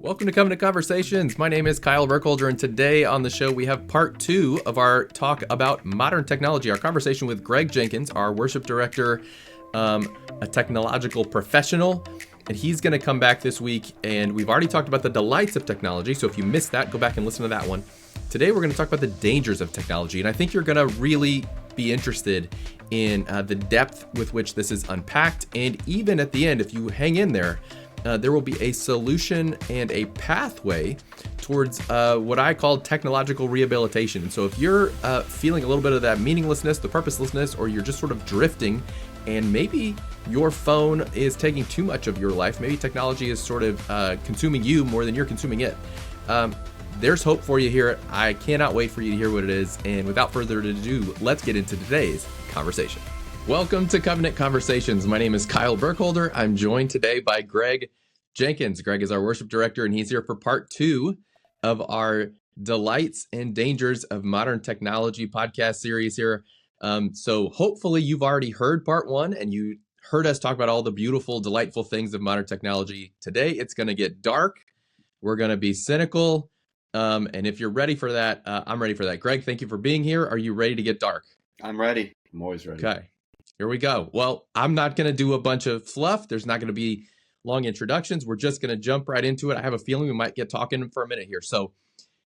Welcome to Coming to Conversations. My name is Kyle Burkholder, and today on the show we have part 2 of our talk about modern technology. Our conversation with Greg Jenkins, our worship director, a technological professional, and he's going to come back this week. And we've already talked about the delights of technology, so if you missed that, go back and listen to that one. Today we're going to talk about the dangers of technology, and I think you're going to really be interested in the depth with which this is unpacked. And even at the end, if you hang in there, there will be a solution and a pathway towards what I call technological rehabilitation. And so if you're feeling a little bit of that meaninglessness, the purposelessness, or you're just sort of drifting, and maybe your phone is taking too much of your life, maybe technology is sort of consuming you more than you're consuming it, there's hope for you here. I cannot wait for you to hear what it is. And without further ado, let's get into today's conversation. Welcome to Covenant Conversations. My name is Kyle Burkholder. I'm joined today by Greg Jenkins. Greg is our worship director, and he's here for part 2 of our Delights and Dangers of Modern Technology podcast series here. So hopefully you've already heard part 1 and you heard us talk about all the beautiful, delightful things of modern technology. Today, it's going to get dark. We're going to be cynical. And if you're ready for that, I'm ready for that. Greg, thank you for being here. Are you ready to get dark? I'm ready. I'm always ready. Okay. Here we go. Well, I'm not going to do a bunch of fluff. There's not going to be long introductions. We're just going to jump right into it. I have a feeling we might get talking for a minute here. So,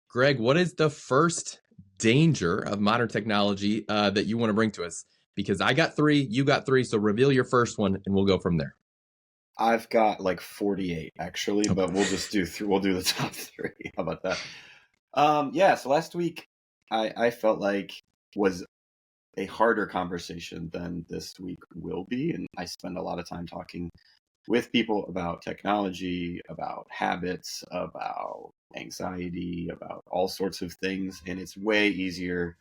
Greg, what is the first danger of modern technology that you want to bring to us? Because I got 3, you got 3. So reveal your first one and we'll go from there. I've got like 48 actually, okay. But we'll just do we'll do the top 3. How about that? So last week I felt like was a harder conversation than this week will be. And I spend a lot of time talking with people about technology, about habits, about anxiety, about all sorts of things. And it's way easier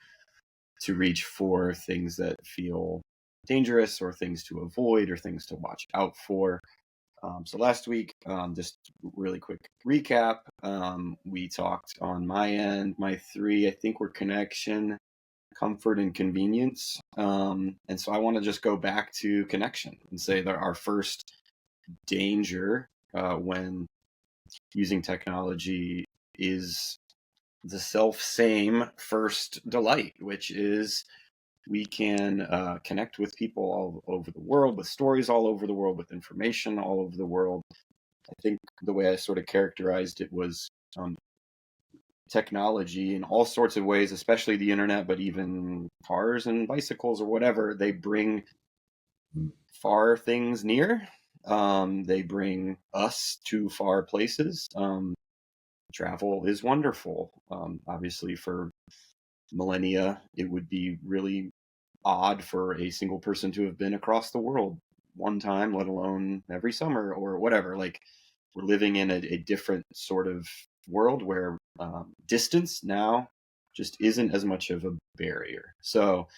to reach for things that feel dangerous or things to avoid or things to watch out for. So last week, just really quick recap, we talked on my end, my 3, I think were connection, comfort, and convenience. And so I want to just go back to connection and say that our first danger when using technology is the self-same first delight, which is we can connect with people all over the world, with stories all over the world, with information all over the world. I think the way I sort of characterized it was technology in all sorts of ways, especially the internet, but even cars and bicycles or whatever, they bring far things near. They bring us to far places. Travel is wonderful. Obviously, for millennia, it would be really odd for a single person to have been across the world one time, let alone every summer or whatever. Like, we're living in a different sort of world where distance now just isn't as much of a barrier. So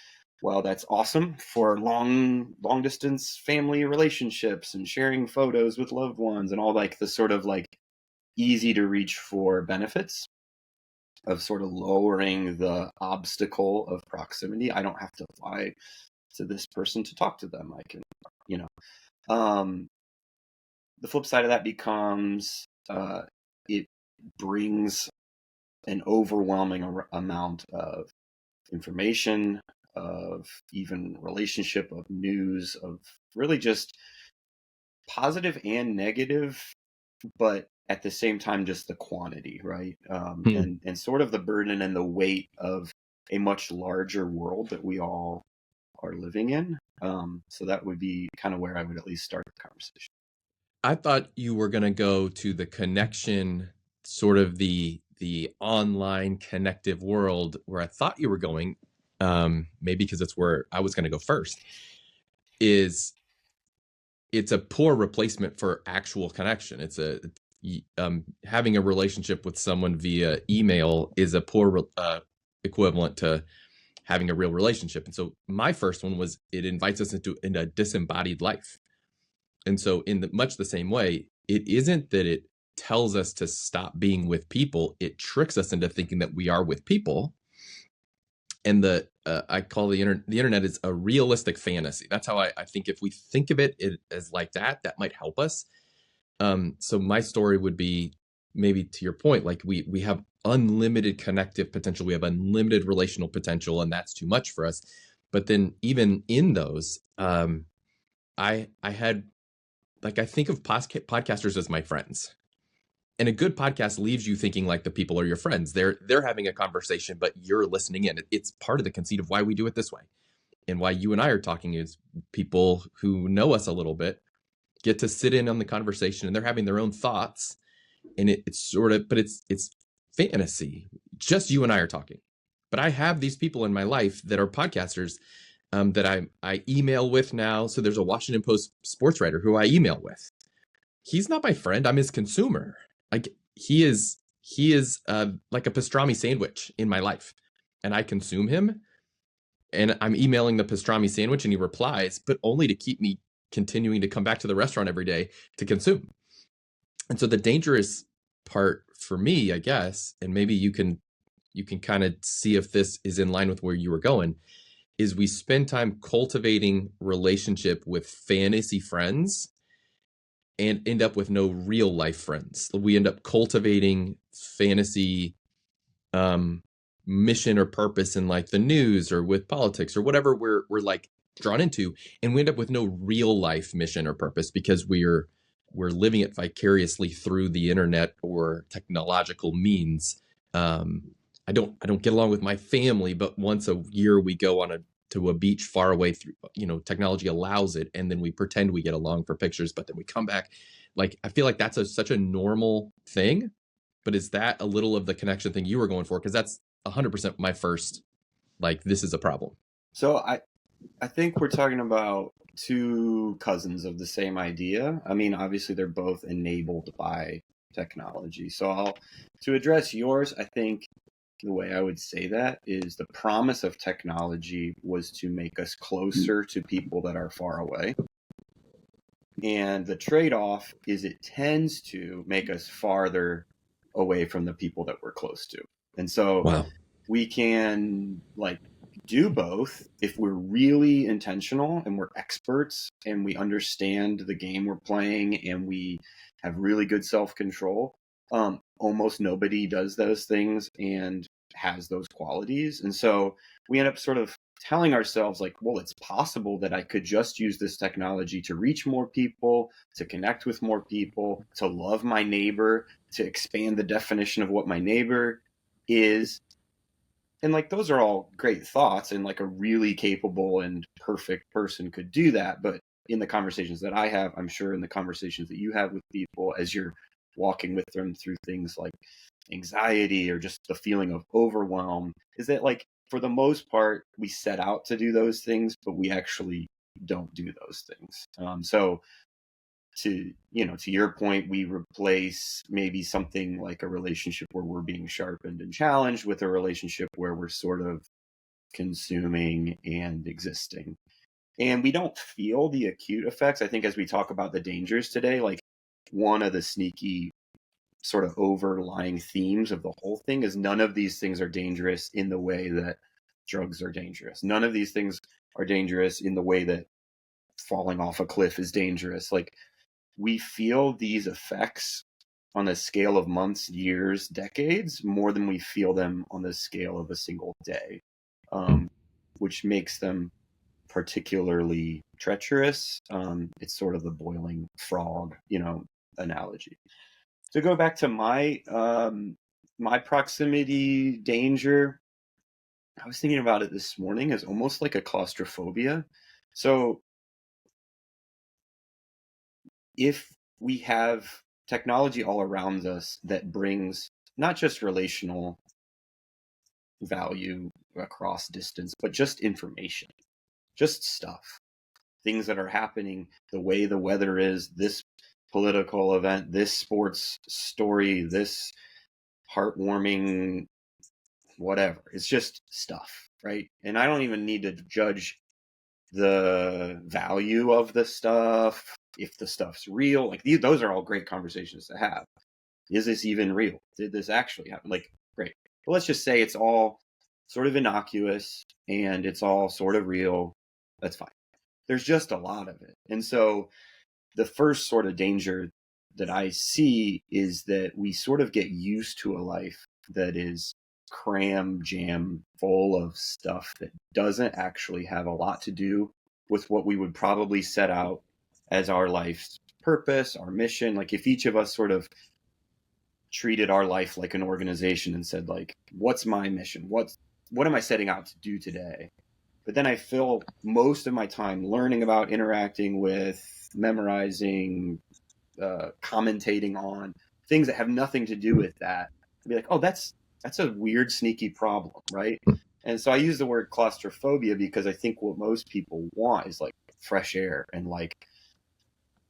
while that's awesome for long distance family relationships and sharing photos with loved ones and all like the sort of like easy to reach for benefits of sort of lowering the obstacle of proximity, I don't have to fly to this person to talk to them. I can, the flip side of that becomes it brings an overwhelming amount of information, of even relationship, of news, of really just positive and negative, but at the same time, just the quantity, right? And sort of the burden and the weight of a much larger world that we all are living in. So that would be kind of where I would at least start the conversation. I thought you were going to go to the connection, sort of the online connective world, where I thought you were going, maybe because it's where I was going to go first, is it's a poor replacement for actual connection. It's having a relationship with someone via email is a poor equivalent to having a real relationship. And so my first one was it invites us into a disembodied life. And so in much the same way, it isn't that it tells us to stop being with people. It tricks us into thinking that we are with people. And I call the internet is a realistic fantasy. That's how I think if we think of it as like that might help us. So my story would be maybe to your point, like we have unlimited connective potential, we have unlimited relational potential, and that's too much for us. But then even in those, I had, like, I think of podcasters as my friends. And a good podcast leaves you thinking like the people are your friends. They're having a conversation, but you're listening in. It's part of the conceit of why we do it this way, and why you and I are talking is people who know us a little bit get to sit in on the conversation, and they're having their own thoughts. And it's sort of, but it's fantasy. Just you and I are talking. But I have these people in my life that are podcasters, that I email with now. So there's a Washington Post sports writer who I email with. He's not my friend. I'm his consumer. Like he is like a pastrami sandwich in my life, and I consume him. And I'm emailing the pastrami sandwich, and he replies, but only to keep me continuing to come back to the restaurant every day to consume. And so the dangerous part for me, I guess, and maybe you can kind of see if this is in line with where you were going, is we spend time cultivating relationship with fantasy friends and end up with no real life friends. We end up cultivating fantasy mission or purpose in like the news or with politics or whatever we're like drawn into, and we end up with no real life mission or purpose because we're living it vicariously through the internet or technological means. I don't get along with my family, but once a year we go to a beach far away through, technology allows it, and then we pretend we get along for pictures, but then we come back. Like, I feel like that's such a normal thing, but is that a little of the connection thing you were going for? Because that's 100% my first, like, this is a problem. So I think we're talking about two cousins of the same idea. I mean, obviously they're both enabled by technology. So to address yours, I think the way I would say that is the promise of technology was to make us closer to people that are far away. And the trade-off is it tends to make us farther away from the people that we're close to. And so Wow. we can do both if we're really intentional and we're experts and we understand the game we're playing and we have really good self-control. Almost nobody does those things and has those qualities. And so we end up sort of telling ourselves like, well, it's possible that I could just use this technology to reach more people, to connect with more people, to love my neighbor, to expand the definition of what my neighbor is. And like, those are all great thoughts, and like a really capable and perfect person could do that. But in the conversations that I have, I'm sure in the conversations that you have with people as you're walking with them through things like anxiety or just the feeling of overwhelm, is that like, for the most part, we set out to do those things, but we actually don't do those things. So to your point, we replace maybe something like a relationship where we're being sharpened and challenged with a relationship where we're sort of consuming and existing. And we don't feel the acute effects. I think as we talk about the dangers today, like one of the sneaky sort of overlying themes of the whole thing is none of these things are dangerous in the way that drugs are dangerous. None of these things are dangerous in the way that falling off a cliff is dangerous. Like, we feel these effects on a scale of months, years, decades, more than we feel them on the scale of a single day, which makes them particularly treacherous. It's sort of the boiling frog, analogy. To go back to my proximity danger, I was thinking about it this morning as almost like a claustrophobia. So if we have technology all around us that brings not just relational value across distance, but just information, just stuff, things that are happening, the way the weather is, this political event, this sports story, this heartwarming whatever. It's just stuff, right? And I don't even need to judge the value of the stuff, if the stuff's real. Like, those are all great conversations to have. Is this even real? Did this actually happen? Like, great. But let's just say it's all sort of innocuous and it's all sort of real. That's fine. There's just a lot of it. And so the first sort of danger that I see is that we sort of get used to a life that is cram jam full of stuff that doesn't actually have a lot to do with what we would probably set out as our life's purpose, our mission. Like if each of us sort of treated our life like an organization and said, like, what's my mission? What am I setting out to do today? But then I fill most of my time learning about, interacting with, memorizing, commentating on things that have nothing to do with that. I'd be like, oh, that's a weird, sneaky problem, right? And so I use the word claustrophobia because I think what most people want is like fresh air. And like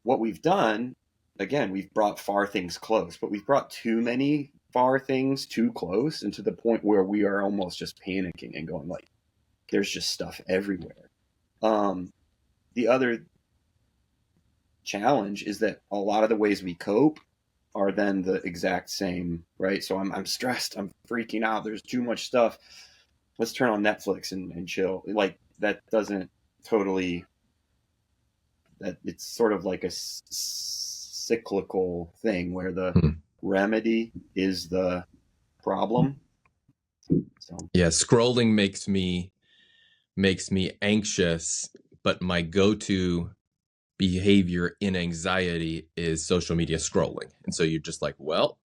what we've done, again, we've brought far things close, but we've brought too many far things too close, and to the point where we are almost just panicking and going like, there's just stuff everywhere. The other challenge is that a lot of the ways we cope are then the exact same, right? So I'm stressed, I'm freaking out, there's too much stuff. Let's turn on Netflix and chill. Like that doesn't totally, that it's sort of like a cyclical thing where the remedy is the problem. So. Yeah, scrolling makes me anxious, but my go-to behavior in anxiety is social media scrolling. And so you're just like, well,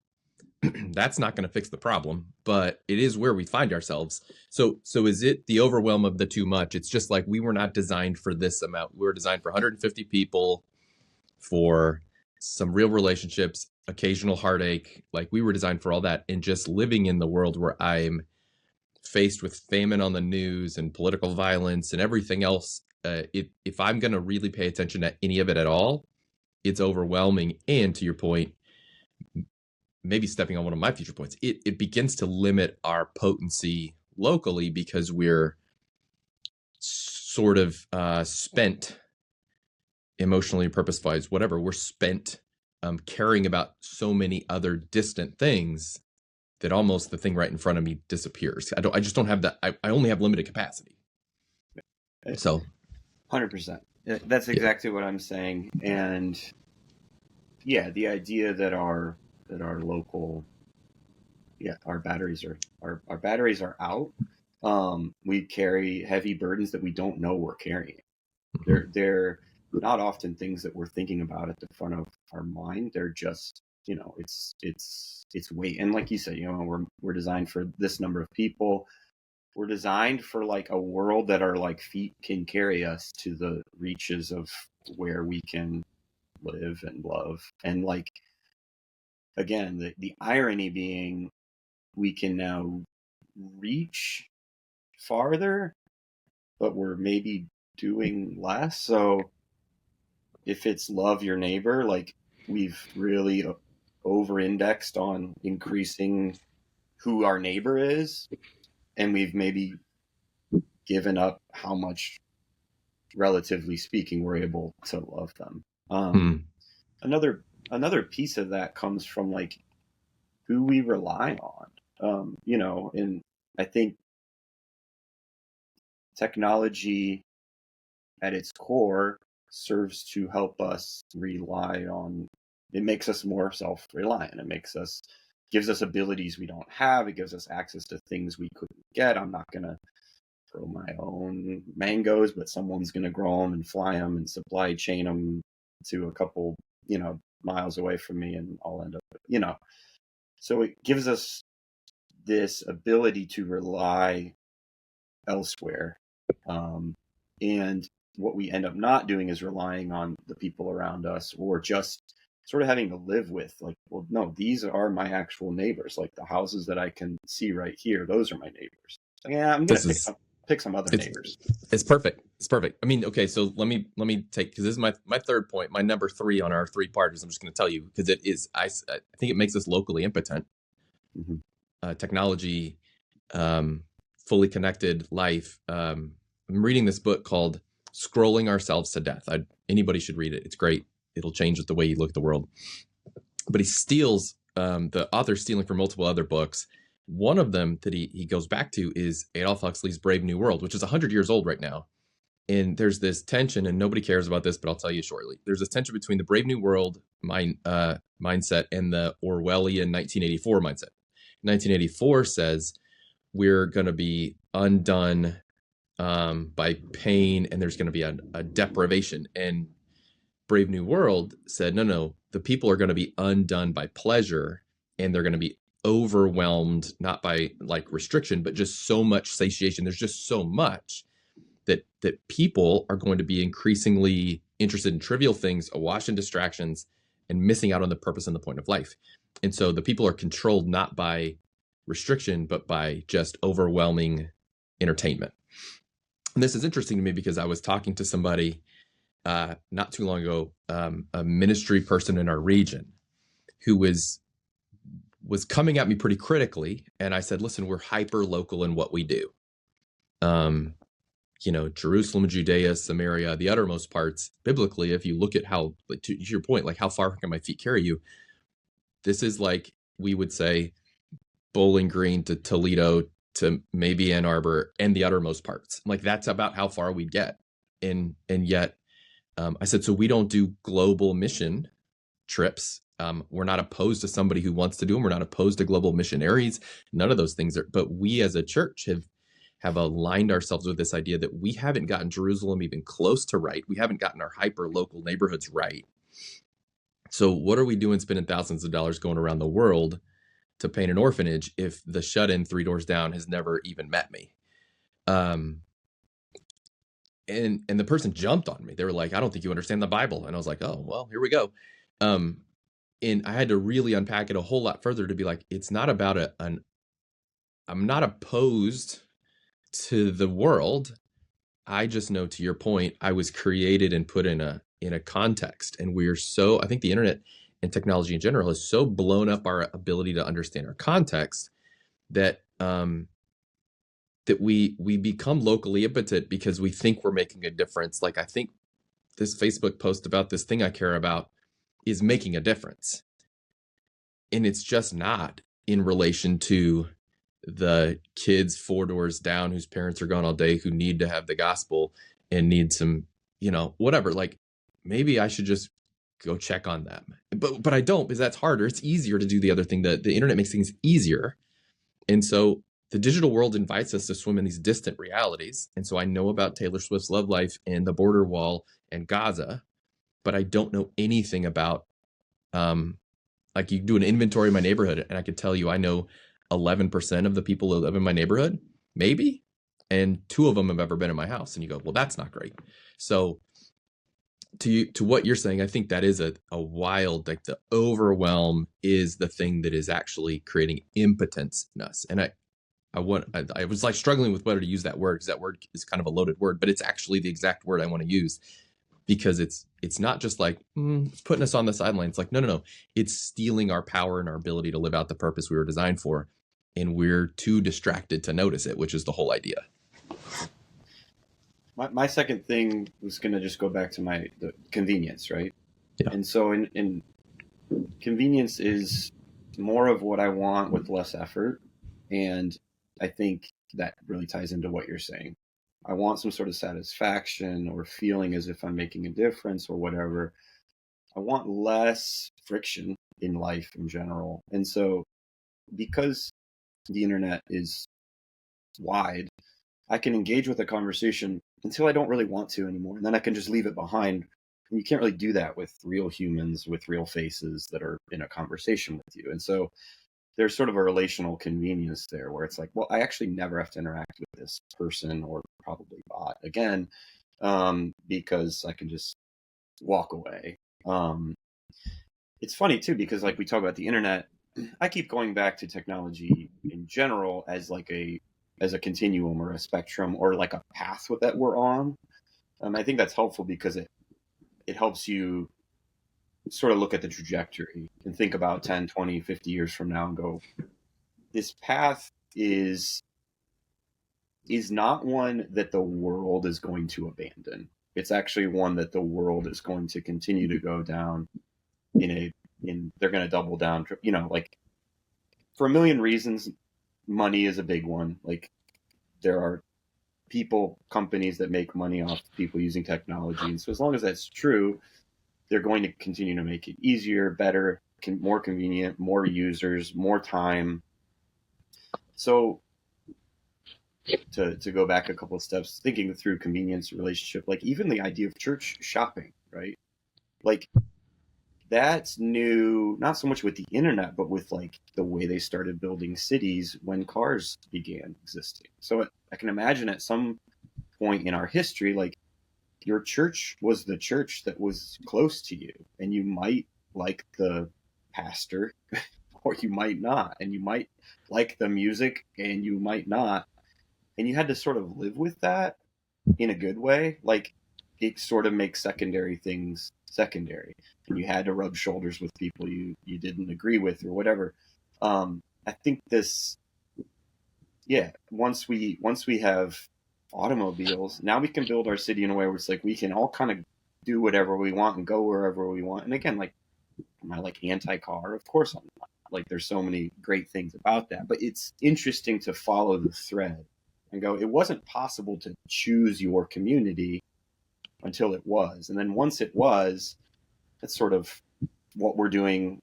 that's not going to fix the problem, but it is where we find ourselves. So is it the overwhelm of the too much? It's just like, we were not designed for this amount. We were designed for 150 people, for some real relationships, occasional heartache. Like we were designed for all that. And just living in the world where I'm faced with famine on the news and political violence and everything else, if I'm going to really pay attention to any of it at all, it's overwhelming. And to your point, maybe stepping on one of my future points, it begins to limit our potency locally because we're sort of spent emotionally, purpose-wise, whatever. We're spent caring about so many other distant things that almost the thing right in front of me disappears. I just don't have that. I only have limited capacity. So 100%. That's exactly what I'm saying. And yeah, the idea that our local, our batteries are out. We carry heavy burdens that we don't know we're carrying. They're not often things that we're thinking about at the front of our mind. They're just, it's weight. And like you said, we're designed for this number of people. We're designed for like a world that our like feet can carry us to the reaches of where we can live and love. And like, again, the irony being we can now reach farther, but we're maybe doing less. So if it's love your neighbor, like we've really over-indexed on increasing who our neighbor is, and we've maybe given up how much, relatively speaking, we're able to love them. Another piece of that comes from like who we rely on, and I think technology at its core serves to help us rely on, it makes us more self-reliant. Gives us abilities we don't have. It gives us access to things we couldn't get. I'm not going to grow my own mangoes, but someone's going to grow them and fly them and supply chain them to a couple, miles away from me, and I'll end up, So it gives us this ability to rely elsewhere. And what we end up not doing is relying on the people around us, or just sort of having to live with, like, well, no, these are my actual neighbors. Like the houses that I can see right here, those are my neighbors. Yeah, I'm going to pick some other neighbors. It's perfect. It's perfect. I mean, okay, so let me take, because this is my third point, my number 3 on our 3-part is, I'm just going to tell you, because it is, I think it makes us locally impotent. Technology, fully connected life. I'm reading this book called Scrolling Ourselves to Death. Anybody should read it. It's great. It'll change the way you look at the world. But he steals, the author's stealing from multiple other books. One of them that he goes back to is Adolf Huxley's Brave New World, which is 100 years old right now. And there's this tension, and nobody cares about this, but I'll tell you shortly. There's this tension between the Brave New World mindset and the Orwellian 1984 mindset. 1984 says we're going to be undone by pain, and there's going to be a deprivation. And Brave New World said, no, the people are going to be undone by pleasure, and they're going to be overwhelmed, not by like restriction, but just so much satiation. There's just so much that people are going to be increasingly interested in trivial things, awash in distractions, and missing out on the purpose and the point of life. And so the people are controlled not by restriction, but by just overwhelming entertainment. And this is interesting to me because I was talking to somebody not too long ago, a ministry person in our region who was coming at me pretty critically. And I said, listen, we're hyper local in what we do. Jerusalem, Judea, Samaria, the uttermost parts, biblically, if you look at how, to your point, like how far can my feet carry you? This is like, we would say, Bowling Green to Toledo to maybe Ann Arbor and the uttermost parts. Like that's about how far we'd get. And yet I said, so we don't do global mission trips. We're not opposed to somebody who wants to do them. We're not opposed to global missionaries. None of those things are, but we as a church have aligned ourselves with this idea that we haven't gotten Jerusalem even close to right. We haven't gotten our hyper local neighborhoods right. So what are we doing spending thousands of dollars going around the world to paint an orphanage if the shut-in 3 doors down has never even met me? And the person jumped on me. They were like, I don't think you understand the Bible. And I was like, oh, well, here we go. And I had to really unpack it a whole lot further to be like, it's not about I'm not opposed to the world. I just know, to your point, I was created and put in a context, and I think the internet and technology in general has so blown up our ability to understand our context that that we become locally impotent because we think we're making a difference. Like I think this Facebook post about this thing I care about is making a difference, and it's just not in relation to the kids 4 doors down whose parents are gone all day, who need to have the gospel and need some, whatever. Like maybe I should just go check on them, but I don't, because that's harder. It's easier to do the other thing. The internet makes things easier. And so the digital world invites us to swim in these distant realities. And so I know about Taylor Swift's love life and the border wall and Gaza, but I don't know anything about, like you do an inventory of my neighborhood and I could tell you, I know 11% of the people who live in my neighborhood, maybe, and 2 of them have ever been in my house. And you go, well, that's not great. So to what you're saying, I think that is a wild, like the overwhelm is the thing that is actually creating impotence in us. And I was like struggling with whether to use that word, because that word is kind of a loaded word, but it's actually the exact word I want to use, because it's not just like it's putting us on the sidelines. Like, no. It's stealing our power and our ability to live out the purpose we were designed for. And we're too distracted to notice it, which is the whole idea. My second thing was going to just go back to the convenience, right? Yeah. And so in convenience is more of what I want with less effort. And I think that really ties into what you're saying. I want some sort of satisfaction or feeling as if I'm making a difference or whatever. I want less friction in life in general. And so because the internet is wide, I can engage with a conversation until I don't really want to anymore. And then I can just leave it behind. And you can't really do that with real humans, with real faces that are in a conversation with you. And so there's sort of a relational convenience there where it's like, well, I actually never have to interact with this person or probably bot again, because I can just walk away. It's funny too, because like we talk about the internet, I keep going back to technology in general as like as a continuum or a spectrum or like a path that we're on. I think that's helpful because it helps you sort of look at the trajectory and think about 10, 20, 50 years from now and go, this path is not one that the world is going to abandon. It's actually one that the world is going to continue to go down they're going to double down, like for a million reasons. Money is a big one. Like there are companies that make money off people using technology. And so as long as that's true, they're going to continue to make it easier, better, more convenient, more users, more time. So to go back a couple of steps, thinking through convenience relationship, like even the idea of church shopping, right? Like that's new, not so much with the internet, but with like the way they started building cities when cars began existing. So I can imagine at some point in our history, like your church was the church that was close to you, and you might like the pastor or you might not, and you might like the music and you might not, and you had to sort of live with that in a good way. Like it sort of makes secondary things secondary, and you had to rub shoulders with people you didn't agree with or whatever. I think this, yeah, once we have automobiles, now we can build our city in a way where it's like we can all kind of do whatever we want and go wherever we want. And again, like, am I like anti-car? Of course I'm not. Like there's so many great things about that, but it's interesting to follow the thread and go, it wasn't possible to choose your community until it was. And then once it was, that's sort of what we're doing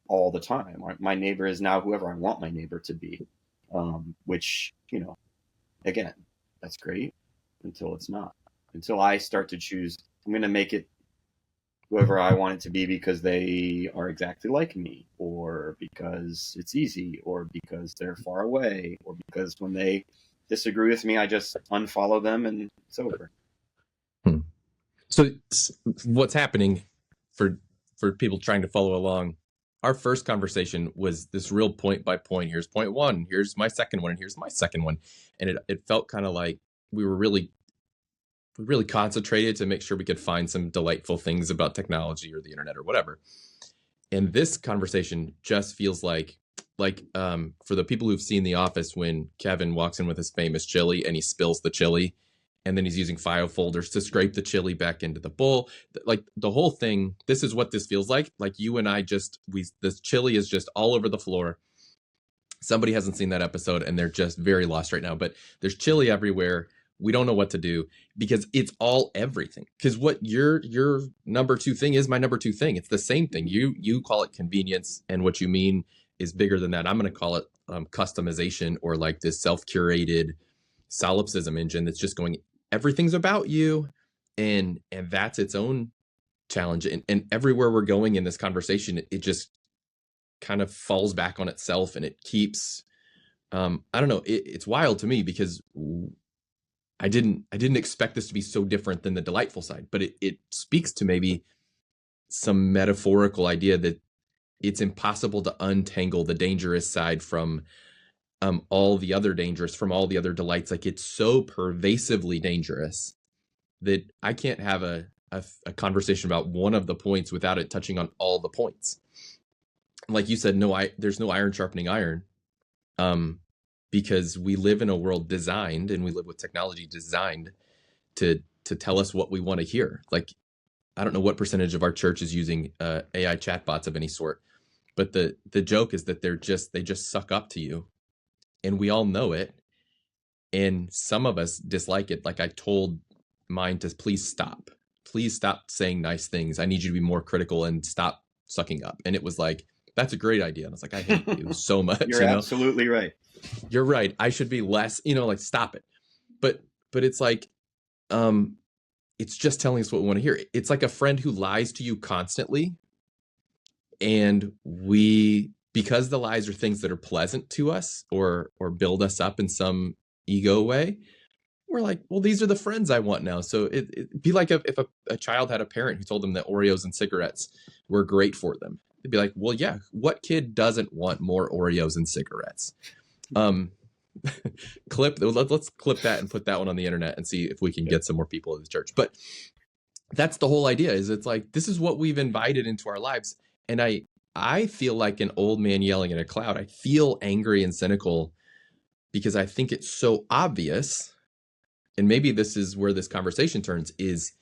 all the time. My neighbor is now whoever I want my neighbor to be, which, you know, again, that's great until it's not. Until I start to choose, I'm going to make it whoever I want it to be because they are exactly like me, or because it's easy, or because they're far away, or because when they disagree with me, I just unfollow them and it's over. So what's happening for people trying to follow along? Our first conversation was this real point by point. Here's point one. Here's my second one. And here's my second one. And it felt kind of like we were really concentrated to make sure we could find some delightful things about technology or the internet or whatever. And this conversation just feels like for the people who've seen The Office, when Kevin walks in with his famous chili and he spills the chili, and then he's using file folders to scrape the chili back into the bowl. Like the whole thing, this is what this feels like. Like you and I this chili is just all over the floor. Somebody hasn't seen that episode and they're just very lost right now, but there's chili everywhere. We don't know what to do because it's all everything. Because what your number two thing is my number two thing. It's the same thing. You call it convenience, and what you mean is bigger than that. I'm going to call it customization, or like this self-curated solipsism engine that's just going, everything's about you, and that's its own challenge. And everywhere we're going in this conversation, it just kind of falls back on itself, and it keeps I don't know, it's wild to me because I didn't expect this to be so different than the delightful side, but it speaks to maybe some metaphorical idea that it's impossible to untangle the dangerous side from all the other dangers, from all the other delights. Like it's so pervasively dangerous that I can't have a conversation about one of the points without it touching on all the points. Like you said, there's no iron sharpening iron, because we live in a world designed, and we live with technology designed to tell us what we want to hear. Like, I don't know what percentage of our church is using AI chatbots of any sort, but the joke is that they just suck up to you, and we all know it. And some of us dislike it. Like I told mine to please stop saying nice things. I need you to be more critical and stop sucking up. And it was like, that's a great idea. And I was like, I hate you so much. You're absolutely right. You're right. I should be less, like stop it. But it's like, it's just telling us what we want to hear. It's like a friend who lies to you constantly. And because the lies are things that are pleasant to us or build us up in some ego way, we're like, well, these are the friends I want now. So it'd be like if a child had a parent who told them that Oreos and cigarettes were great for them. They'd be like, well, yeah, what kid doesn't want more Oreos and cigarettes? Let's clip that and put that one on the internet and see if we can get some more people in the church. But that's the whole idea, is it's like, this is what we've invited into our lives. And I feel like an old man yelling at a cloud. I feel angry and cynical because I think it's so obvious. And maybe this is where this conversation turns, is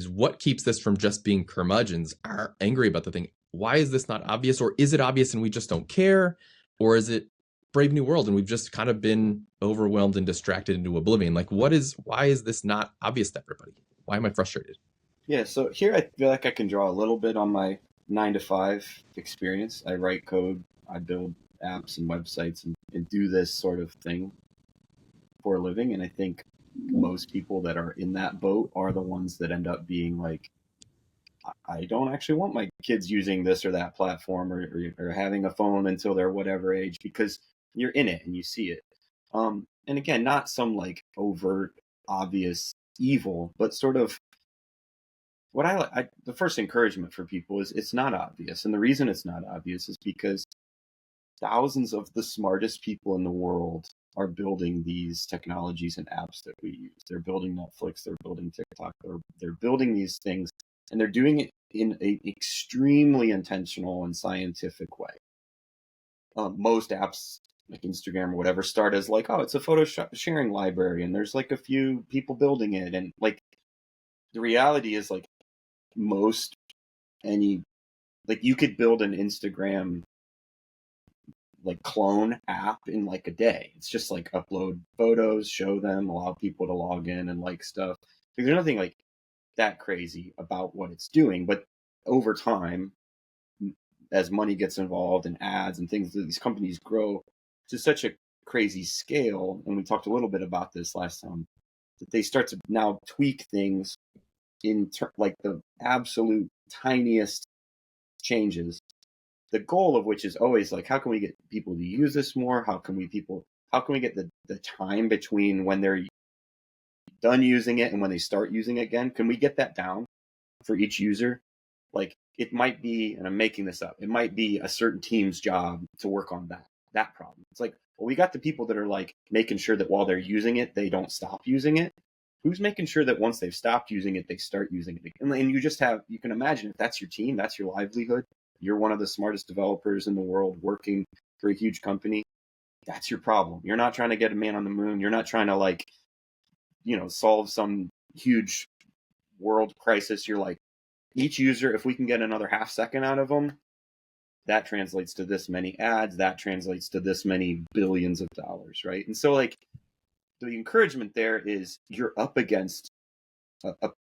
what keeps this from just being curmudgeons are angry about the thing. Why is this not obvious? Or is it obvious and we just don't care? Or is it brave new world, and we've just kind of been overwhelmed and distracted into oblivion. Like, why is this not obvious to everybody? Why am I frustrated? Yeah, so here I feel like I can draw a little bit on my 9 to 5 experience. I write code, I build apps and websites, and do this sort of thing for a living. And I think most people that are in that boat are the ones that end up being like, I don't actually want my kids using this or that platform, or having a phone until they're whatever age, because you're in it and you see it. And again, not some like overt, obvious evil, but sort of what the first encouragement for people is it's not obvious. And the reason it's not obvious is because thousands of the smartest people in the world are building these technologies and apps that we use. They're building Netflix, they're building TikTok, they're building these things, and they're doing it in an extremely intentional and scientific way. Most apps like Instagram or whatever start as like, oh, it's a photo sharing library, and there's like a few people building it. And like the reality is like like you could build an Instagram like clone app in like a day. It's just like upload photos, show them, allow people to log in and like stuff. Like, there's nothing like that crazy about what it's doing, but over time, as money gets involved and ads and things, these companies grow to such a crazy scale. And we talked a little bit about this last time, that they start to now tweak things in like the absolute tiniest changes, the goal of which is always like, how can we get people to use this more? How can we get the time between when they're done using it and when they start using it again? Can we get that down for each user? Like, it might be, and I'm making this up, it might be a certain team's job to work on that problem. It's like, well, we got the people that are like making sure that while they're using it, they don't stop using it. Who's making sure that once they've stopped using it, they start using it again? And you can imagine if that's your team, that's your livelihood. You're one of the smartest developers in the world working for a huge company. That's your problem. You're not trying to get a man on the moon. You're not trying to like, solve some huge world crisis. You're like, each user, if we can get another half second out of them, that translates to this many ads. That translates to this many billions of dollars, right? And so like the encouragement there is you're up against,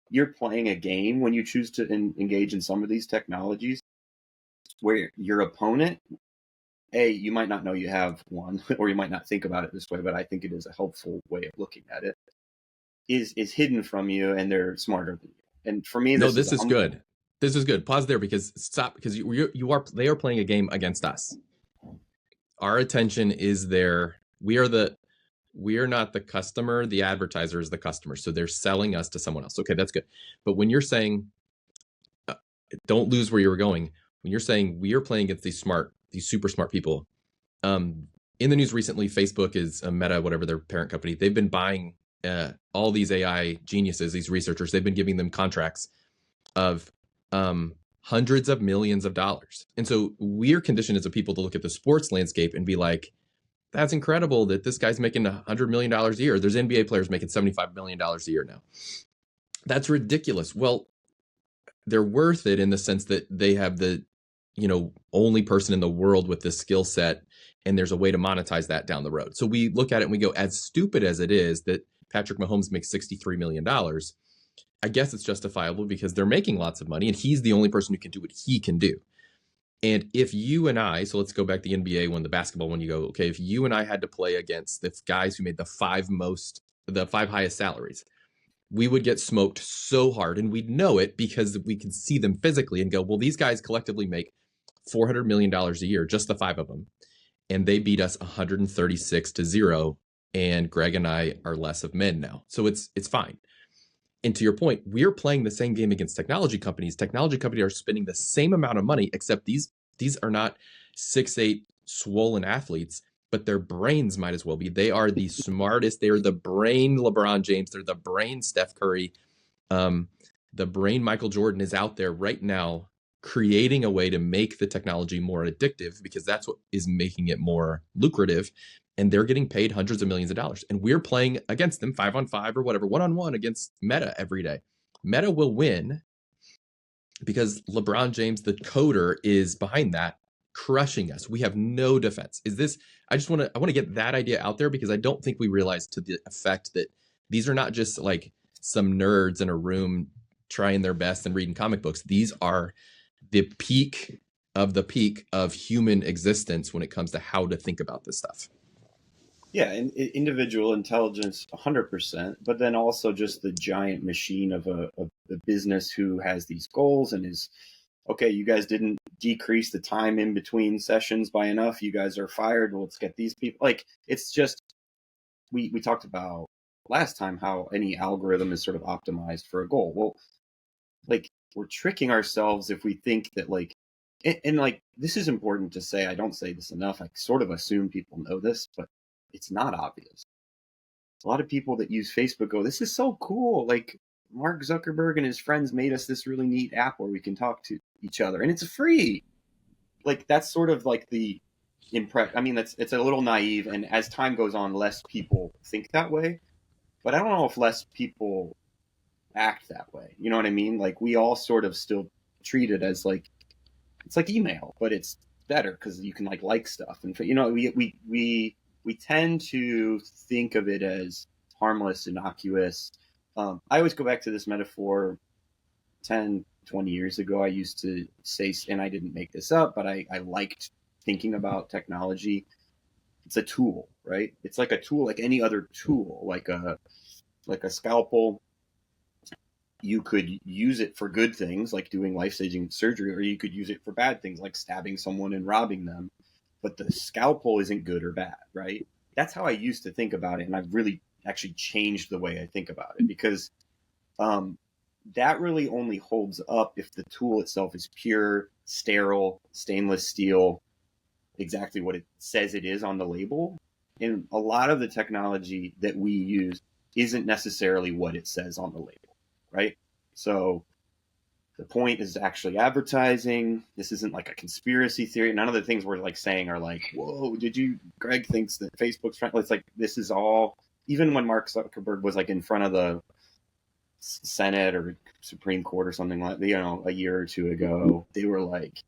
you're playing a game when you choose to engage in some of these technologies, where your opponent, you might not know you have one, or you might not think about it this way, but I think it is a helpful way of looking at it, is hidden from you, and they're smarter than you. And for me, this is good. This is good. Pause there, because they are playing a game against us. Our attention is there. We are not the customer. The advertiser is the customer. So they're selling us to someone else. Okay, that's good. But when you're saying, don't lose where you were going, when you're saying we are playing against these super smart people, in the news recently, Facebook is Meta, whatever their parent company, they've been buying all these AI geniuses, these researchers. They've been giving them contracts of hundreds of millions of dollars. And so we're conditioned as a people to look at the sports landscape and be like, that's incredible that this guy's making $100 million a year. There's NBA players making $75 million a year now. That's ridiculous. Well, they're worth it in the sense that they have the only person in the world with this skill set, and there's a way to monetize that down the road. So we look at it and we go, as stupid as it is that Patrick Mahomes makes $63 million, I guess it's justifiable because they're making lots of money and he's the only person who can do what he can do. And if you and I, so let's go back to the NBA one, the basketball one, you go, okay, if you and I had to play against the guys who made the five highest salaries, we would get smoked so hard, and we'd know it because we can see them physically and go, well, these guys collectively make $400 million a year, just the five of them. And they beat us 136-0. And Greg and I are less of men now. So it's fine. And to your point, we're playing the same game against technology companies. Technology companies are spending the same amount of money, except these are not 6'8" swollen athletes, but their brains might as well be. They are the smartest. They are the brain LeBron James. They're the brain Steph Curry. The brain Michael Jordan is out there right now creating a way to make the technology more addictive, because that's what is making it more lucrative. And they're getting paid hundreds of millions of dollars. And we're playing against them 5-on-5 or whatever, 1-on-1 against Meta every day. Meta will win because LeBron James, the coder, is behind that. crushing us. We have no defense. Is this, I want to get that idea out there, because I don't think we realize to the effect that these are not just like some nerds in a room trying their best and reading comic books. These are the peak of human existence when it comes to how to think about this stuff. Yeah, and individual intelligence, 100%, but then also just the giant machine of a business who has these goals and is, okay, you guys didn't decrease the time in between sessions by enough. You guys are fired. Well, let's get these people. Like, it's just, we talked about last time how any algorithm is sort of optimized for a goal. Well, like, we're tricking ourselves if we think that, like, and like, this is important to say. I don't say this enough. I sort of assume people know this, but it's not obvious. A lot of people that use Facebook go, this is so cool. Like, Mark Zuckerberg and his friends made us this really neat app where we can talk to each other, and it's free. Like, that's sort of like the I mean, it's a little naive, and as time goes on, less people think that way. But I don't know if less people act that way. You know what I mean? Like, we all sort of still treat it as like, it's like email, but it's better because you can like stuff, and you know, we tend to think of it as harmless, innocuous. I always go back to this metaphor. 10, 20 years ago, I used to say, and I didn't make this up, but I liked thinking about technology. It's a tool, right? It's like a tool, like any other tool, like a scalpel. You could use it for good things, like doing life-saving surgery, or you could use it for bad things, like stabbing someone and robbing them. But the scalpel isn't good or bad, right? That's how I used to think about it, and I've really actually changed the way I think about it, because that really only holds up if the tool itself is pure, sterile, stainless steel, exactly what it says it is on the label. And a lot of the technology that we use isn't necessarily what it says on the label, right? So the point is actually advertising. This isn't like a conspiracy theory. None of the things we're like saying are like, whoa, Greg thinks that Facebook's friendly. It's like, this is all, even when Mark Zuckerberg was like in front of the Senate or Supreme Court or something like, you know, a year or two ago, they were like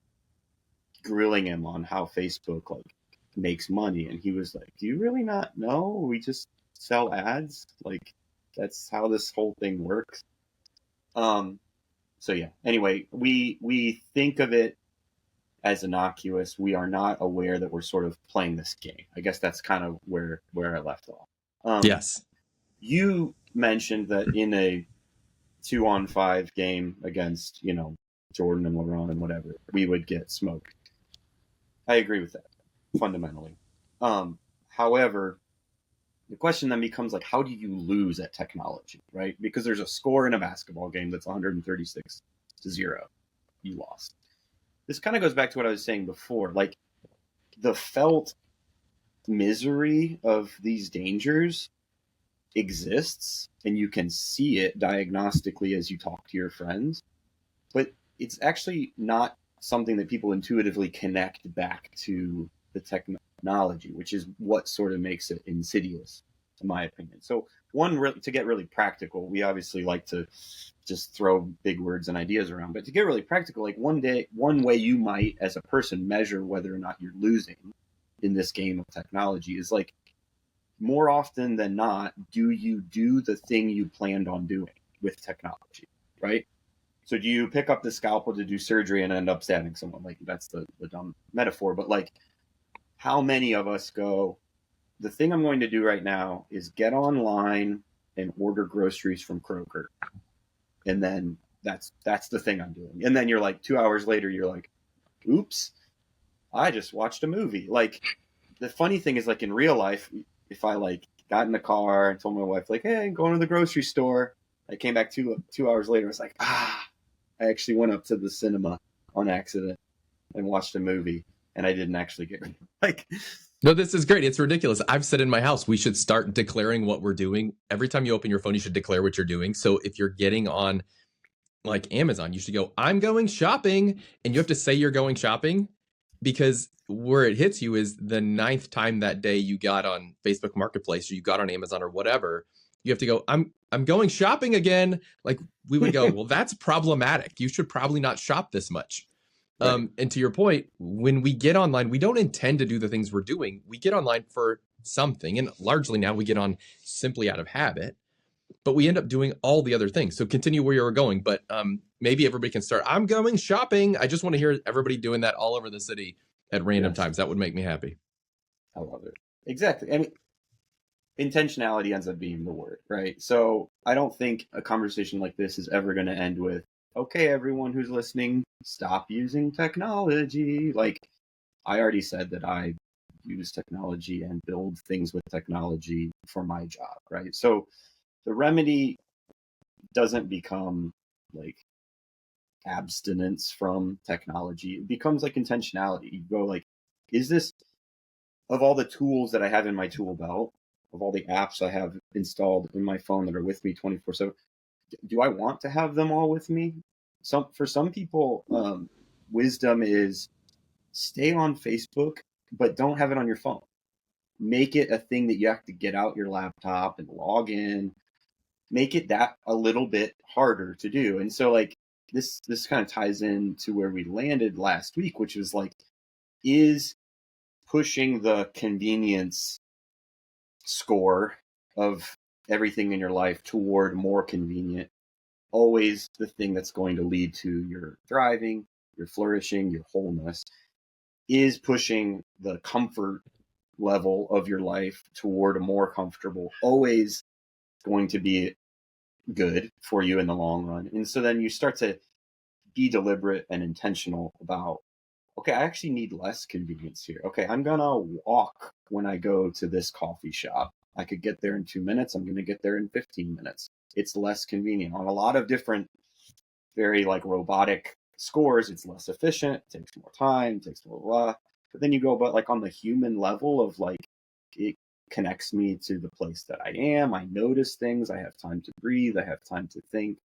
grilling him on how Facebook like makes money. And he was like, do you really not know? We just sell ads. Like, that's how this whole thing works. So yeah, anyway, we think of it as innocuous. We are not aware that we're sort of playing this game. I guess that's kind of where I left off. Yes. You mentioned that in a 2-on-5 game against, you know, Jordan and LeBron and whatever, we would get smoked. I agree with that fundamentally. However, the question then becomes like, how do you lose at technology, right? Because there's a score in a basketball game that's 136-0. You lost. This kind of goes back to what I was saying before. Like, the felt misery of these dangers exists, and you can see it diagnostically as you talk to your friends, but it's actually not something that people intuitively connect back to the technology, which is what sort of makes it insidious, in my opinion. So to get really practical, we obviously like to just throw big words and ideas around, but to get really practical, like one way you might as a person measure whether or not you're losing in this game of technology is like, more often than not, do you do the thing you planned on doing with technology, right? So do you pick up the scalpel to do surgery and end up stabbing someone? Like, that's the dumb metaphor, but like, how many of us go, the thing I'm going to do right now is get online and order groceries from Kroger. And then that's the thing I'm doing. And then you're like, 2 hours later, you're like, oops, I just watched a movie. Like, the funny thing is, like, in real life, if I like got in the car and told my wife like, hey, I'm going to the grocery store, I came back 2 hours later, I was like, I actually went up to the cinema on accident and watched a movie, and I didn't actually get like. No, this is great. It's ridiculous. I've said in my house, we should start declaring what we're doing. Every time you open your phone, you should declare what you're doing. So if you're getting on like Amazon, you should go, I'm going shopping, and you have to say you're going shopping, because where it hits you is the 9th time that day you got on Facebook Marketplace or you got on Amazon or whatever, you have to go, I'm going shopping again. Like, we would go, well, that's problematic. You should probably not shop this much. Right. And to your point, when we get online, we don't intend to do the things we're doing. We get online for something, and largely now we get on simply out of habit, but we end up doing all the other things. So continue where you were going, but maybe everybody can start. I'm going shopping. I just want to hear everybody doing that all over the city at random Yes. times. That would make me happy. I love it. Exactly. I mean, intentionality ends up being the word, right? So I don't think a conversation like this is ever going to end with, okay, everyone who's listening, stop using technology. Like, I already said that I use technology and build things with technology for my job, right? So the remedy doesn't become like abstinence from technology. It becomes like intentionality. You go like, is this, of all the tools that I have in my tool belt, of all the apps I have installed in my phone that are with me 24/7, do I want to have them all with me? For some people, wisdom is stay on Facebook, but don't have it on your phone. Make it a thing that you have to get out your laptop and log in. Make it that a little bit harder to do. And so like this kind of ties into where we landed last week, which was like, is pushing the convenience score of everything in your life toward more convenient always the thing that's going to lead to your thriving, your flourishing, your wholeness? Is pushing the comfort level of your life toward a more comfortable always going to be good for you in the long run? And so then you start to be deliberate and intentional about, okay, I actually need less convenience here. Okay, I'm gonna walk when I go to this coffee shop. I could get there in 2 minutes. I'm gonna get there in 15 minutes. It's less convenient on a lot of different, very like robotic scores. It's less efficient, takes more time, takes blah, blah, blah. But then you go, but like on the human level of like, it connects me to the place that I am. I notice things. I have time to breathe. I have time to think.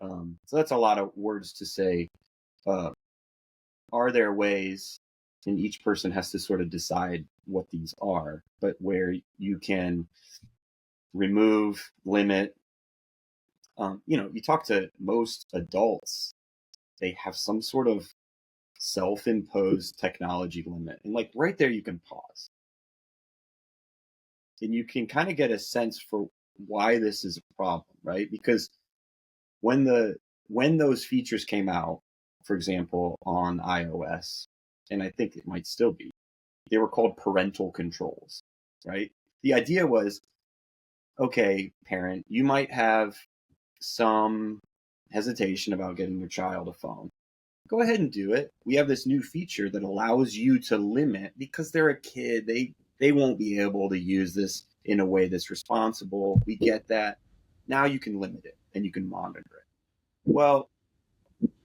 So that's a lot of words to say. Uh, are there ways, and each person has to sort of decide what these are, but where you can remove, limit. You talk to most adults, they have some sort of self-imposed technology limit, and like right there, you can pause, and you can kind of get a sense for why this is a problem, right? Because when the when those features came out, for example, on iOS, and I think it might still be, they were called parental controls, right? The idea was, okay, parent, you might have some hesitation about getting your child a phone. Go ahead and do it. We have this new feature that allows you to limit, because they're a kid, they won't be able to use this in a way that's responsible. We get that. Now you can limit it and you can monitor it. Well,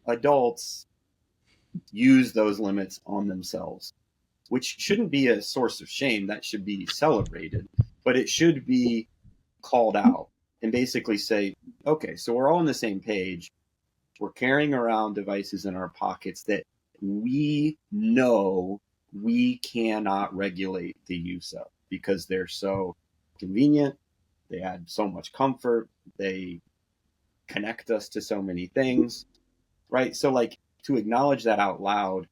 adults use those limits on themselves, which shouldn't be a source of shame. That should be celebrated, but it should be called out and basically say, okay, so we're all on the same page. We're carrying around devices in our pockets that we know we cannot regulate the use of because they're so convenient. They add so much comfort. They connect us to so many things, right? So, like, to acknowledge that out loud,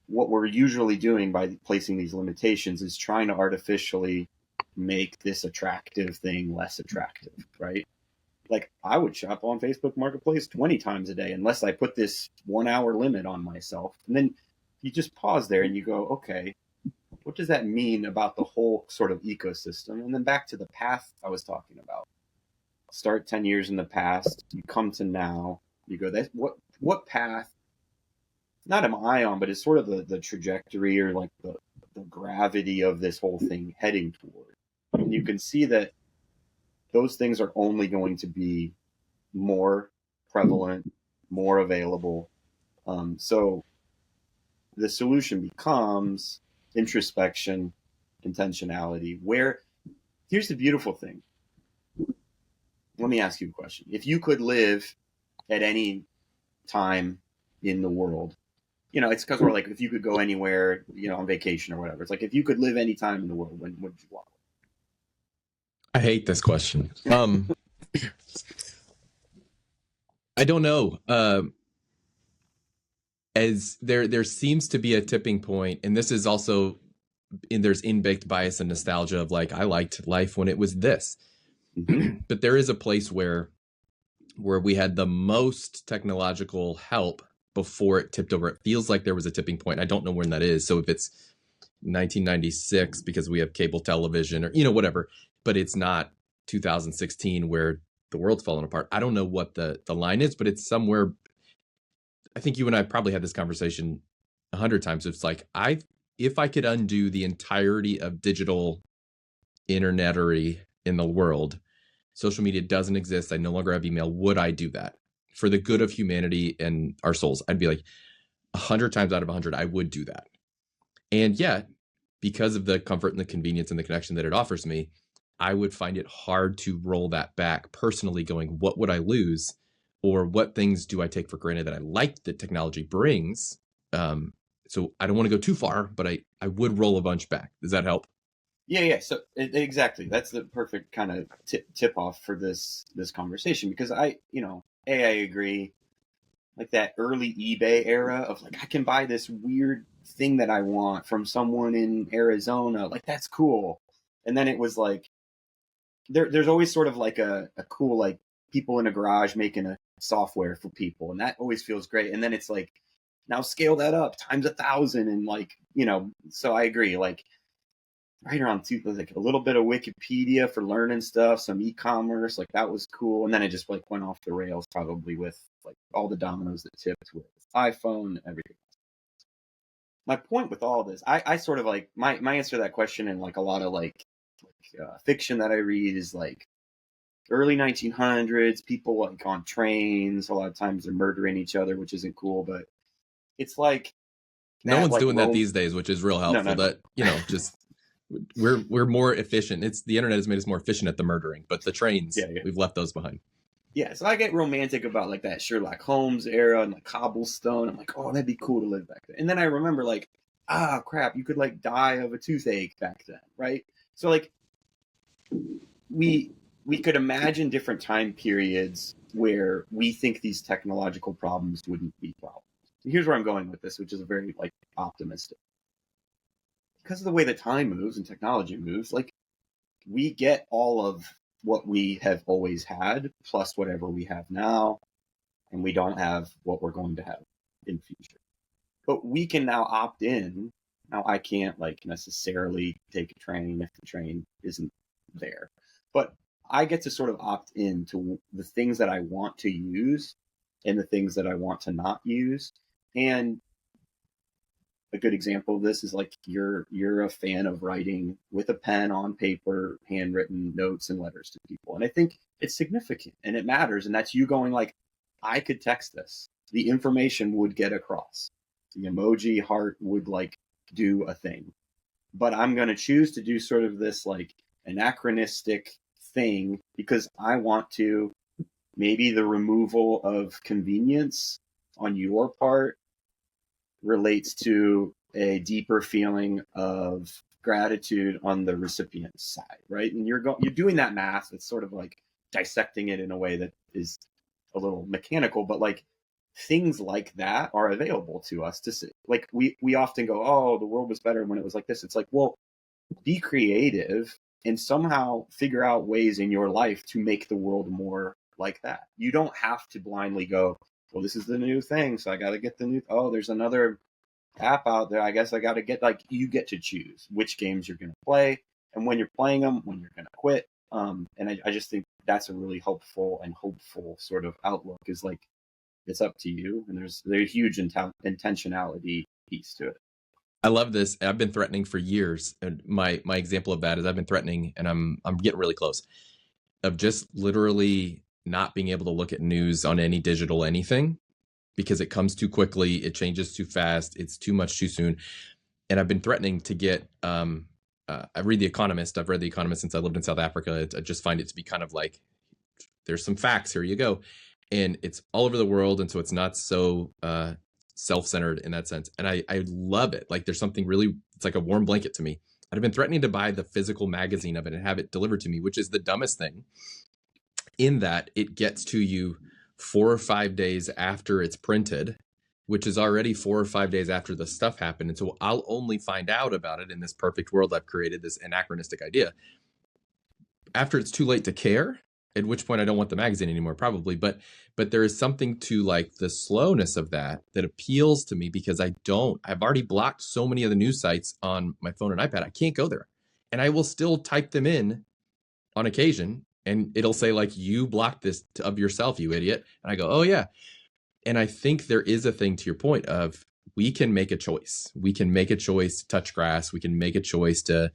what we're usually doing by placing these limitations is trying to artificially make this attractive thing less attractive, right? Like, I would shop on Facebook Marketplace 20 times a day unless I put this 1 hour limit on myself. And then you just pause there and you go, okay, what does that mean about the whole sort of ecosystem? And then back to the path I was talking about. Start 10 years in the past, you come to now, you go, that what path, not am I on, but it's sort of the trajectory or like the gravity of this whole thing heading toward. And you can see that those things are only going to be more prevalent, more available. So the solution becomes introspection, intentionality. Where here's the beautiful thing. Let me ask you a question. If you could live at any time in the world, it's because we're like, if you could go anywhere, on vacation or whatever. It's like, if you could live any time in the world, when would you want? I hate this question. I don't know. as there seems to be a tipping point, and this is also there's in-baked bias and nostalgia of like, I liked life when it was this. Mm-hmm. But there is a place where we had the most technological help before it tipped over. It feels like there was a tipping point. I don't know when that is. So if it's 1996 because we have cable television, or whatever, but it's not 2016 where the world's falling apart. I don't know what the line is, but it's somewhere. I think you and I probably had this conversation 100 times. It's like, if I could undo the entirety of digital internetery in the world, social media doesn't exist, I no longer have email, would I do that for the good of humanity and our souls? I'd be like, 100 times out of 100, I would do that. And yet, because of the comfort and the convenience and the connection that it offers me, I would find it hard to roll that back personally, going, what would I lose? Or what things do I take for granted that I like that technology brings? So I don't want to go too far, but I would roll a bunch back. Does that help? Yeah. So exactly, that's the perfect kind of tip off for this conversation, because I agree. Like that early eBay era of like, I can buy this weird thing that I want from someone in Arizona. Like, that's cool. And then it was like, there's always sort of like a cool, like, people in a garage making a software for people. And that always feels great. And then it's like, now scale that up times 1,000. And like, so I agree. Like, right around like a little bit of Wikipedia for learning stuff, some e-commerce, like that was cool. And then it just like went off the rails, probably with like all the dominoes that tipped with iPhone, everything. My point with all this, I sort of like my answer to that question, and like a lot of like fiction that I read, is like early 1900s, people like on trains, a lot of times they're murdering each other, which isn't cool, but it's like No one's like doing that these days, which is real helpful. No. That just we're more efficient. It's the internet has made us more efficient at the murdering, but the trains, we've left those behind. Yeah, so I get romantic about like that Sherlock Holmes era and like cobblestone. I'm like, oh, that'd be cool to live back then. And then I remember like, crap, you could like die of a toothache back then, right? So like, we could imagine different time periods where we think these technological problems wouldn't be problems. Here's where I'm going with this, which is a very like optimistic. Because of the way that time moves and technology moves, like, we get all of what we have always had, plus whatever we have now, and we don't have what we're going to have in the future. But we can now opt in. Now, I can't like necessarily take a train if the train isn't there, but I get to sort of opt in to the things that I want to use and the things that I want to not use. And a good example of this is like, you're a fan of writing with a pen on paper, handwritten notes and letters to people. And I think it's significant and it matters. And that's you going like, I could text this. The information would get across. The emoji heart would like do a thing. But I'm going to choose to do sort of this like anachronistic thing because I want to, maybe the removal of convenience on your part relates to a deeper feeling of gratitude on the recipient's side, right? And you're doing that math. It's sort of like dissecting it in a way that is a little mechanical, but like things like that are available to us to see. Like we often go, oh, the world was better when it was like this. It's like, well, be creative and somehow figure out ways in your life to make the world more like that. You don't have to blindly go, well, this is the new thing, so I got to get the new, oh, there's another app out there, I guess I got to get, like, you get to choose which games you're going to play and when you're playing them, when you're going to quit. And I just think that's a really helpful and hopeful sort of outlook, is like, it's up to you. And there's a huge intentionality piece to it. I love this. I've been threatening for years. And my example of that is I've been threatening, and I'm getting really close, of just literally not being able to look at news on any digital anything because it comes too quickly, it changes too fast, it's too much too soon. And I've been threatening to get, I read The Economist. I've read The Economist since I lived in South Africa. I just find it to be kind of like, there's some facts, here you go. And it's all over the world. And so it's not so self-centered in that sense. And I love it. Like, there's something really, it's like a warm blanket to me. I've been threatening to buy the physical magazine of it and have it delivered to me, which is the dumbest thing, in that it gets to you 4 or 5 days after it's printed. which is already 4 or 5 days after the stuff happened. And so I'll only find out about it in this perfect world I've created, this anachronistic idea, after it's too late to care, at which point I don't want the magazine anymore, probably. But there is something to like the slowness of that appeals to me, because I've already blocked so many of the news sites on my phone and iPad. I can't go there. And I will still type them in on occasion, and it'll say like, you blocked this of yourself, you idiot. And I go, oh yeah. And I think there is a thing to your point of, we can make a choice. We can make a choice to touch grass. We can make a choice to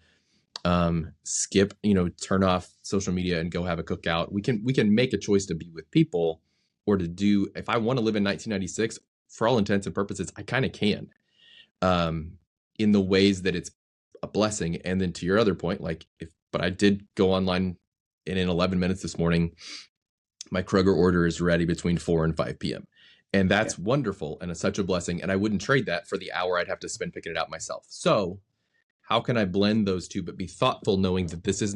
skip, turn off social media and go have a cookout. We can make a choice to be with people, or to do, if I want to live in 1996, for all intents and purposes, I kind of can, in the ways that it's a blessing. And then to your other point, but I did go online, and in 11 minutes this morning, my Kroger order is ready between 4 and 5 p.m. And that's wonderful and such a blessing. And I wouldn't trade that for the hour I'd have to spend picking it out myself. So how can I blend those two, but be thoughtful, knowing that this is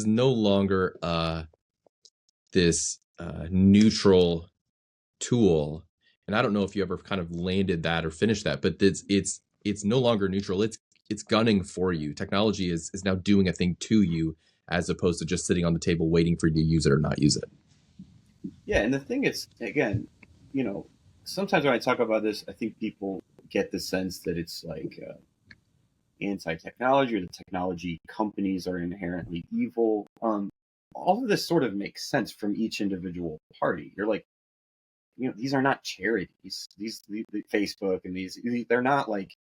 no longer this neutral tool. And I don't know if you ever kind of landed that or finished that, but it's no longer neutral. It's gunning for you. Technology is now doing a thing to you, as opposed to just sitting on the table waiting for you to use it or not use it. Yeah, and the thing is, again, sometimes when I talk about this, I think people get the sense that it's like anti-technology, or the technology companies are inherently evil. All of this sort of makes sense from each individual party. You're like, these are not charities. These Facebook and they're not like,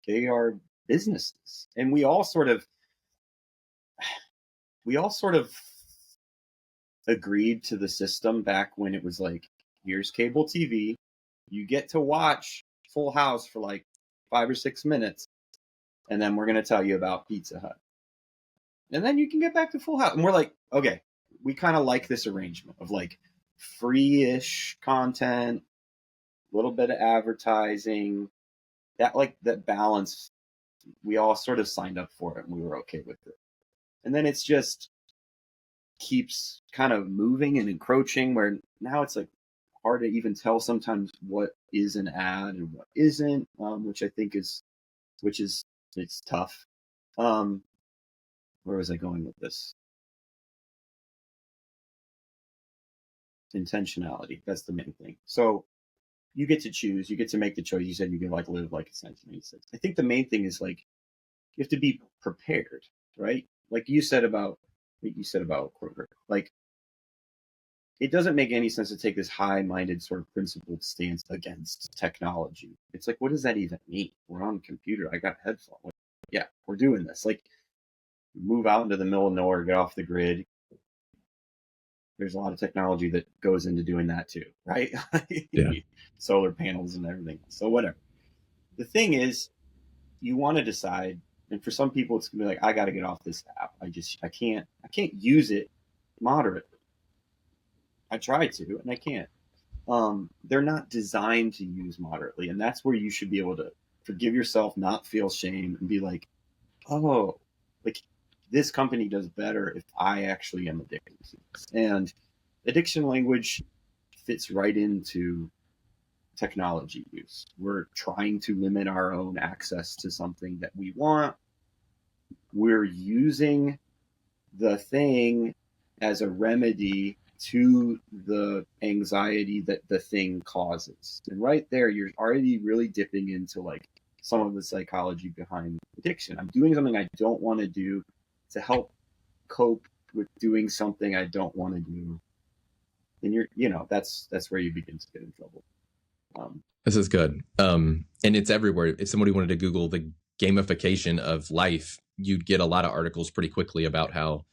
they are businesses, and we all sort of agreed to the system back when it was like, here's cable TV, you get to watch Full House for like 5 or 6 minutes, and then we're going to tell you about Pizza Hut, and then you can get back to Full House. And we're like, okay, we kind of like this arrangement of like free-ish content, a little bit of advertising, that balance. We all sort of signed up for it, and we were okay with it. And then it's just keeps kind of moving and encroaching, where now it's like hard to even tell sometimes what is an ad and what isn't, which I think is it's tough. Where was I going with this? Intentionality. That's the main thing. So you get to choose, you get to make the choice. You said you can like live like it's 1986. I think the main thing is like, you have to be prepared, right? Like you said about Kroger. Like, it doesn't make any sense to take this high-minded sort of principled stance against technology. It's like, what does that even mean? We're on a computer. I got headphones. Like, yeah, we're doing this. Like, move out into the middle of nowhere, get off the grid. There's a lot of technology that goes into doing that too, right? Yeah. Solar panels and everything. So whatever. The thing is, you want to decide. And for some people, it's gonna be like, I got to get off this app. I can't use it moderately. I try to, and I can't. They're not designed to use moderately, and that's where you should be able to forgive yourself, not feel shame, and be like, oh, like this company does better if I actually am addicted to this. And addiction language fits right into technology use. We're trying to limit our own access to something that we want. We're using the thing as a remedy to the anxiety that the thing causes. And right there, you're already really dipping into like some of the psychology behind addiction. I'm doing something I don't want to do to help cope with doing something I don't want to do. And that's where you begin to get in trouble. This is good. And it's everywhere. If somebody wanted to Google the gamification of life, you'd get a lot of articles pretty quickly about how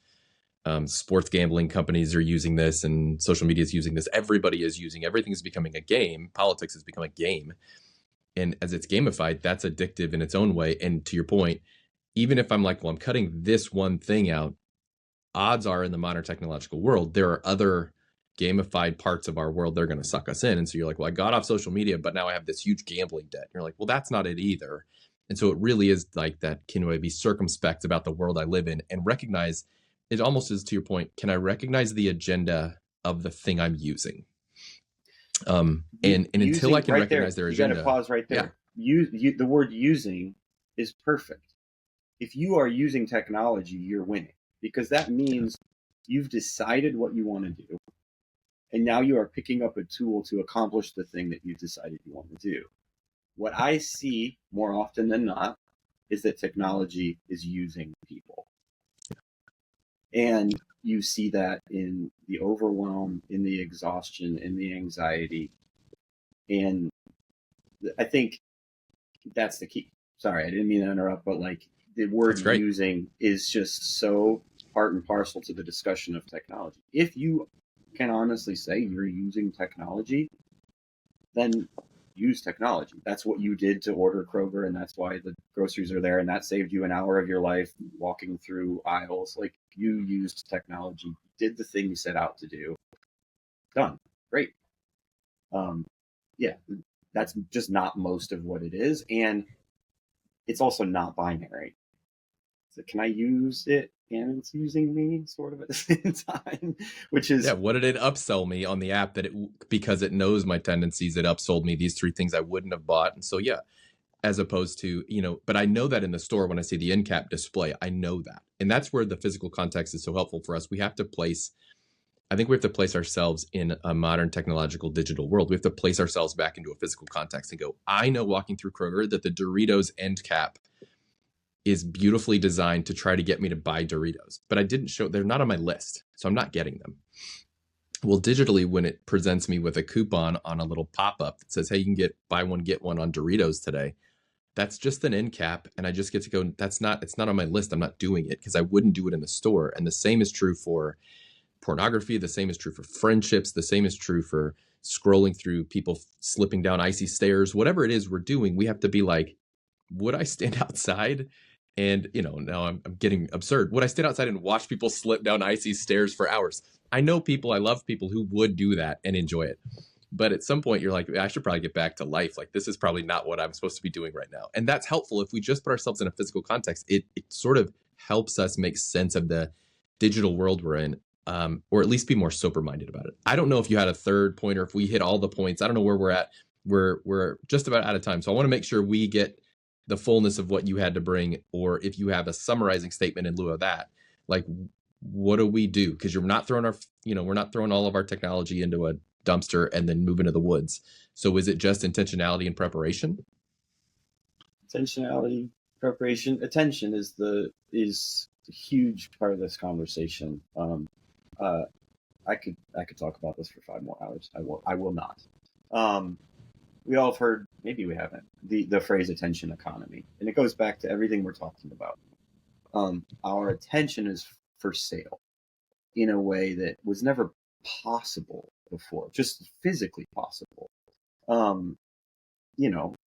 sports gambling companies are using this, and social media is using this. Everybody is using, everything is becoming a game. Politics has become a game. And as it's gamified, that's addictive in its own way. And to your point, even if I'm like, well, I'm cutting this one thing out, odds are in the modern technological world, there are other gamified parts of our world they're going to suck us in. And so you're like, well, I got off social media, but now I have this huge gambling debt. And you're like, well, that's not it either. And so it really is like that, can I be circumspect about the world I live in and recognize, it almost is to your point, can I recognize the agenda of the thing I'm using? And until I Using can right there, recognize their you got to agenda, pause right yeah, there. The word using is perfect. If you are using technology, you're winning, because that yeah, means you've decided what you want to do, and now you are picking up a tool to accomplish the thing that you decided you want to do. What I see more often than not is that technology is using people. And you see that in the overwhelm, in the exhaustion, in the anxiety. And I think that's the key. Sorry, I didn't mean to interrupt, but like the word that's great. using is just so part and parcel to the discussion of technology. If you can honestly say you're using technology, then use technology. That's what you did to order Kroger, and that's why the groceries are there, and that saved you an hour of your life walking through aisles. Like, you used technology, did the thing you set out to do. Done. Great. Um, yeah, that's just not most of what it is, and it's also not binary. So can I use it and it's using me sort of at the same time, which Yeah, is what did it upsell me on the app that because it knows my tendencies, it upsold me these three things I wouldn't have bought. And so, yeah, as opposed to, but I know that in the store when I see the end cap display, I know that. And that's where the physical context is so helpful for us. I think we have to place ourselves in a modern technological digital world. We have to place ourselves back into a physical context and go, I know walking through Kroger that the Doritos end cap is beautifully designed to try to get me to buy Doritos, but they're not on my list. So I'm not getting them. Well, digitally, when it presents me with a coupon on a little pop-up that says, hey, you can buy one, get one on Doritos today, that's just an end cap. And I just get to go, it's not on my list. I'm not doing it because I wouldn't do it in the store. And the same is true for pornography. The same is true for friendships. The same is true for scrolling through people slipping down icy stairs. Whatever it is we're doing, we have to be like, would I stand outside? And, now I'm getting absurd. Would I stand outside and watch people slip down icy stairs for hours? I know people, I love people who would do that and enjoy it. But at some point, you're like, I should probably get back to life. Like, this is probably not what I'm supposed to be doing right now. And that's helpful. If we just put ourselves in a physical context, it sort of helps us make sense of the digital world we're in, or at least be more sober minded about it. I don't know if you had a third point or if we hit all the points. I don't know where we're at. We're just about out of time. So I want to make sure we get the fullness of what you had to bring, or if you have a summarizing statement in lieu of that, like, what do we do? Because we're not throwing all of our technology into a dumpster and then move into the woods. So is it just intentionality and preparation? intentionality, preparation, attention is a huge part of this conversation. Uh, I could talk about this for 5 more hours. I will not. We all have heard, maybe we haven't, the phrase attention economy, and it goes back to everything we're talking about. Our attention is for sale in a way that was never possible before, just physically possible. Um,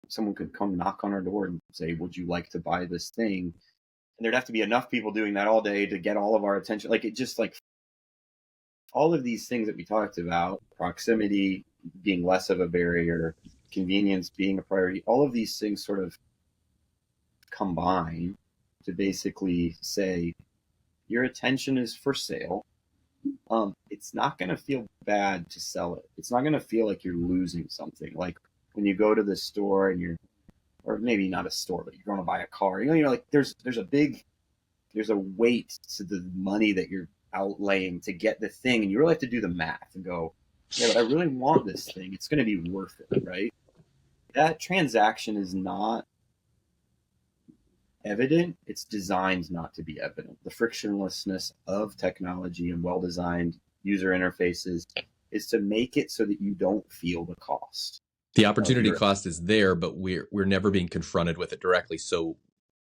Someone could come knock on our door and say, would you like to buy this thing? And there'd have to be enough people doing that all day to get all of our attention. Like, it just, like, all of these things that we talked about, proximity being less of a barrier, convenience being a priority, all of these things sort of combine to basically say your attention is for sale. It's not going to feel bad to sell it. It's not going to feel like you're losing something. Like when you go to the store and or maybe not a store, but you're going to buy a car. Like there's a weight to the money that you're outlaying to get the thing, and you really have to do the math and go, yeah, but I really want this thing. It's going to be worth it, right? That transaction is not evident. It's designed not to be evident. The frictionlessness of technology and well-designed user interfaces is to make it so that you don't feel the cost The of opportunity your. cost is there, but we're never being confronted with it directly. So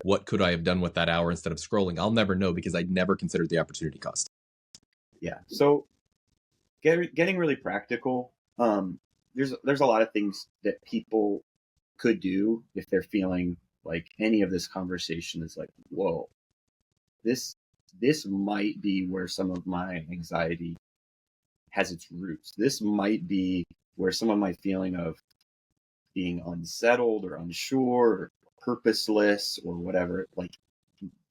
what could I have done with that hour instead of scrolling? I'll never know because I never considered the opportunity cost. Yeah. So getting really practical. There's a lot of things that people could do if they're feeling like any of this conversation is like, whoa, this might be where some of my anxiety has its roots. This might be where some of my feeling of being unsettled or unsure or purposeless or whatever, like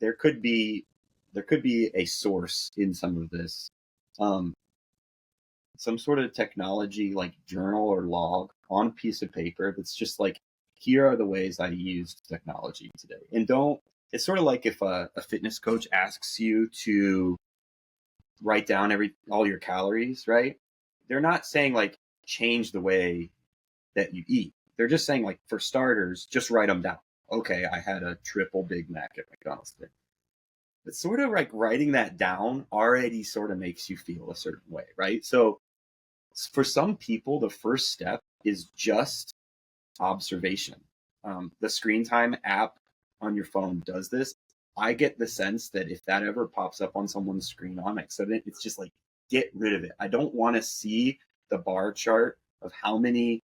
there could be a source in some of this. some sort of technology like journal or log on a piece of paper that's just like, here are the ways I used technology today. And don't, it's sort of like if a fitness coach asks you to write down all your calories, right? They're not saying like change the way that you eat. They're just saying like, for starters, just write them down. Okay, I had a triple Big Mac at McDonald's today. But sort of like writing that down already sort of makes you feel a certain way, right? So for some people, the first step is just observation. The screen time app on your phone does this. I get the sense that if that ever pops up on someone's screen on accident, it's just like, get rid of it. I don't want to see the bar chart of how many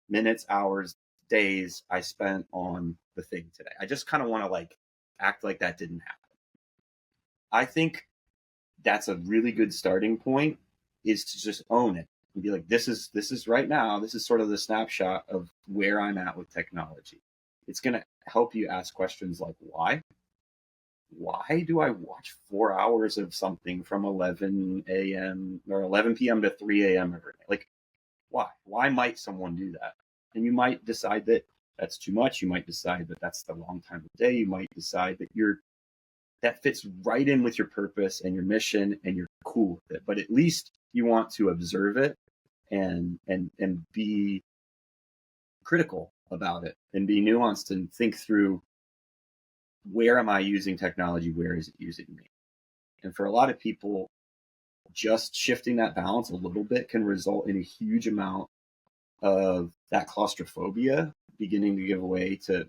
minutes, hours, days I spent on the thing today. I just kind of want to like act like that didn't happen. I think that's a really good starting point, is to just own it and be like, this is right now, this is sort of the snapshot of where I'm at with technology. It's going to help you ask questions like, why do I watch 4 hours of something from 11 a.m. or 11 p.m. to 3 a.m. every day? Like, why might someone do that? And you might decide that that's too much. You might decide that that's the wrong time of day. You might decide that that fits right in with your purpose and your mission, and you're cool with it. But at least you want to observe it and be critical about it and be nuanced and think through, where am I using technology? Where is it using me? And for a lot of people, just shifting that balance a little bit can result in a huge amount of that claustrophobia beginning to give way to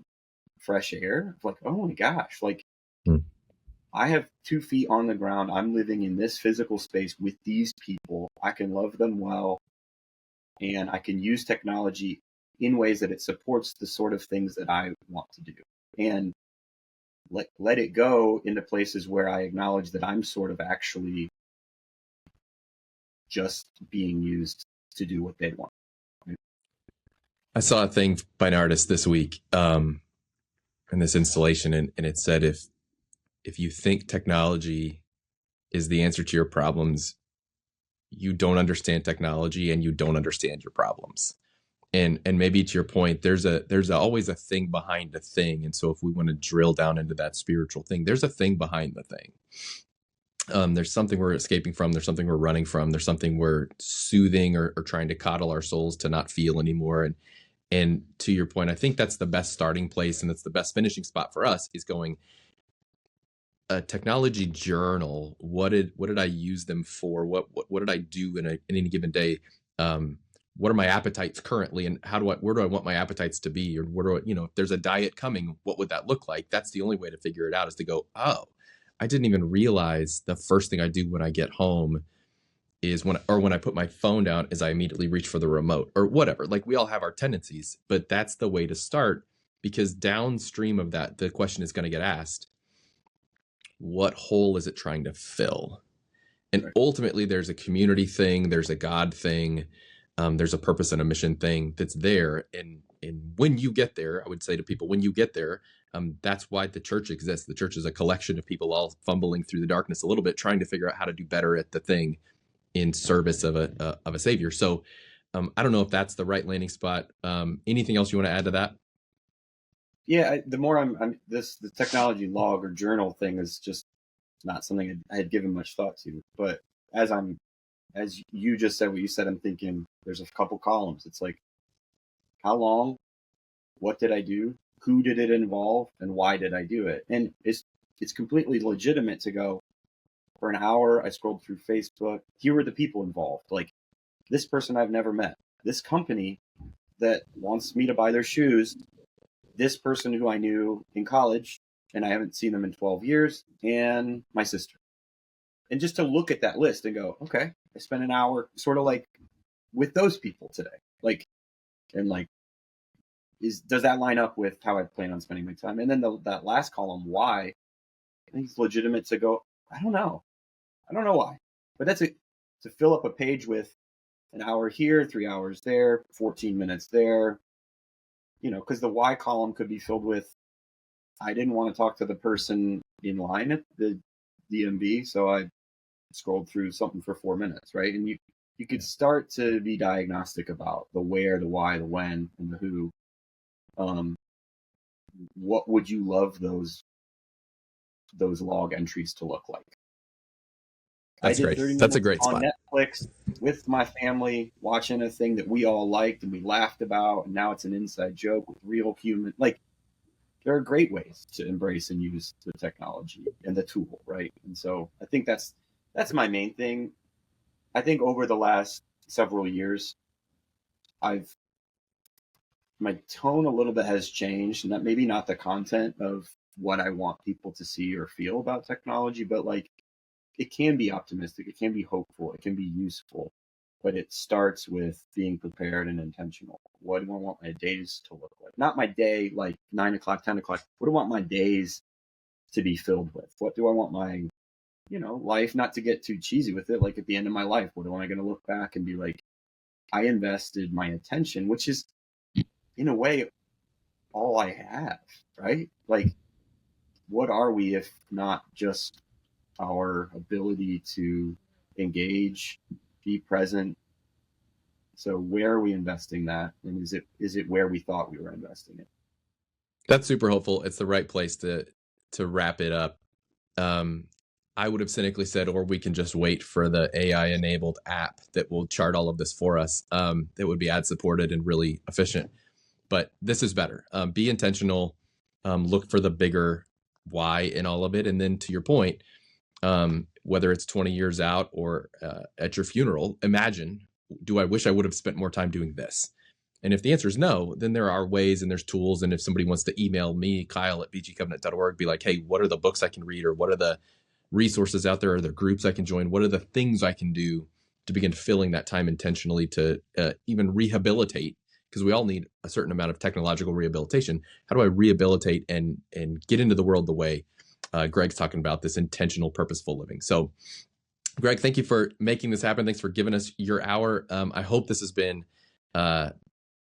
fresh air. Like, oh my gosh, like, I have 2 feet on the ground. I'm living in this physical space with these people. I can love them well, and I can use technology in ways that it supports the sort of things that I want to do. And let it go into places where I acknowledge that I'm sort of actually just being used to do what they want. I saw a thing by an artist this week in this installation, and it said, if you think technology is the answer to your problems, you don't understand technology and you don't understand your problems. And maybe to your point, there's always a thing behind a thing. And so if we want to drill down into that spiritual thing, there's a thing behind the thing. There's something we're escaping from. There's something we're running from. There's something we're soothing or trying to coddle our souls to not feel anymore. And to your point, I think that's the best starting place, and that's the best finishing spot for us, is going, a technology journal. What did I use them for? What did I do in any given day? What are my appetites currently, and where do I want my appetites to be? Or if there's a diet coming, what would that look like? That's the only way to figure it out, is to go, oh, I didn't even realize the first thing I do when I get home is when I put my phone down is I immediately reach for the remote or whatever. Like, we all have our tendencies, but that's the way to start, because downstream of that, the question is going to get asked, what hole is it trying to fill? And ultimately, there's a community thing, there's a God thing, there's a purpose and a mission thing that's there. And when you get there, I would say to people, when you get there, that's why the church exists. The church is a collection of people all fumbling through the darkness a little bit, trying to figure out how to do better at the thing in service of a savior. So I don't know if that's the right landing spot. Anything else you want to add to that? Yeah, the more the technology log or journal thing is just not something I had given much thought to. But as you just said what you said, I'm thinking there's a couple columns. It's like, how long, what did I do, who did it involve, and why did I do it? And it's completely legitimate to go, for an hour I scrolled through Facebook. Here were the people involved. Like, this person I've never met, this company that wants me to buy their shoes, this person who I knew in college and I haven't seen them in 12 years, and my sister. And just to look at that list and go, okay, I spent an hour sort of like with those people today. Like, and like, does that line up with how I plan on spending my time? And then that last column, why, I think it's legitimate to go, I don't know why. But that's to fill up a page with an hour here, 3 hours there, 14 minutes there. Because the why column could be filled with, I didn't want to talk to the person in line at the DMV, so I scrolled through something for 4 minutes, right? And you could start to be diagnostic about the where, the why, the when, and the who. Um, what would you love those log entries to look like? I That's did great. 30 That's a minutes great on spot. Netflix with my family watching a thing that we all liked and we laughed about, and now it's an inside joke with real human. Like, there are great ways to embrace and use the technology and the tool, right? And so I think that's my main thing. I think over the last several years, I've my tone a little bit has changed, and that maybe not the content of what I want people to see or feel about technology, but like it can be optimistic, it can be hopeful, it can be useful, but it starts with being prepared and intentional. What do I want my days to look like? Not my day like 9 o'clock, 10 o'clock. What do I want my days to be filled with? What do I want my life, not to get too cheesy with it, like at the end of my life, what am I going to look back and be like, I invested my attention, which is in a way all I have, right? Like, what are we if not just our ability to engage, be present? So where are we investing that? And is it where we thought we were investing it? That's super hopeful. It's the right place to wrap it up. Um, I would have cynically said, or we can just wait for the AI enabled app that will chart all of this for us. That would be ad supported and really efficient. But this is better. Be intentional. Look for the bigger why in all of it. And then to your point, whether it's 20 years out or at your funeral, imagine, do I wish I would have spent more time doing this? And if the answer is no, then there are ways and there's tools. And if somebody wants to email me, Kyle at bgcovenant.org, be like, hey, what are the books I can read, or what are the resources out there? Are there groups I can join? What are the things I can do to begin filling that time intentionally to even rehabilitate? Because we all need a certain amount of technological rehabilitation. How do I rehabilitate and get into the world the way Greg's talking about, this intentional, purposeful living? So, Greg, thank you for making this happen. Thanks for giving us your hour. I hope this has been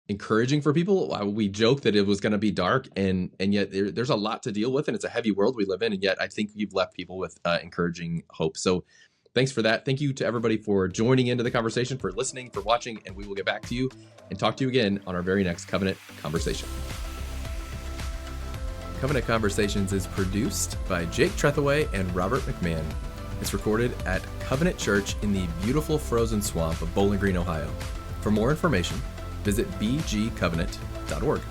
encouraging for people. We joked that it was going to be dark, and yet there's a lot to deal with, and it's a heavy world we live in. And yet I think you've left people with encouraging hope. So thanks for that. Thank you to everybody for joining into the conversation, for listening, for watching, and we will get back to you and talk to you again on our very next Covenant Conversation. Covenant Conversations is produced by Jake Trethaway and Robert McMahan. It's recorded at Covenant Church in the beautiful frozen swamp of Bowling Green, Ohio. For more information, visit bgcovenant.org.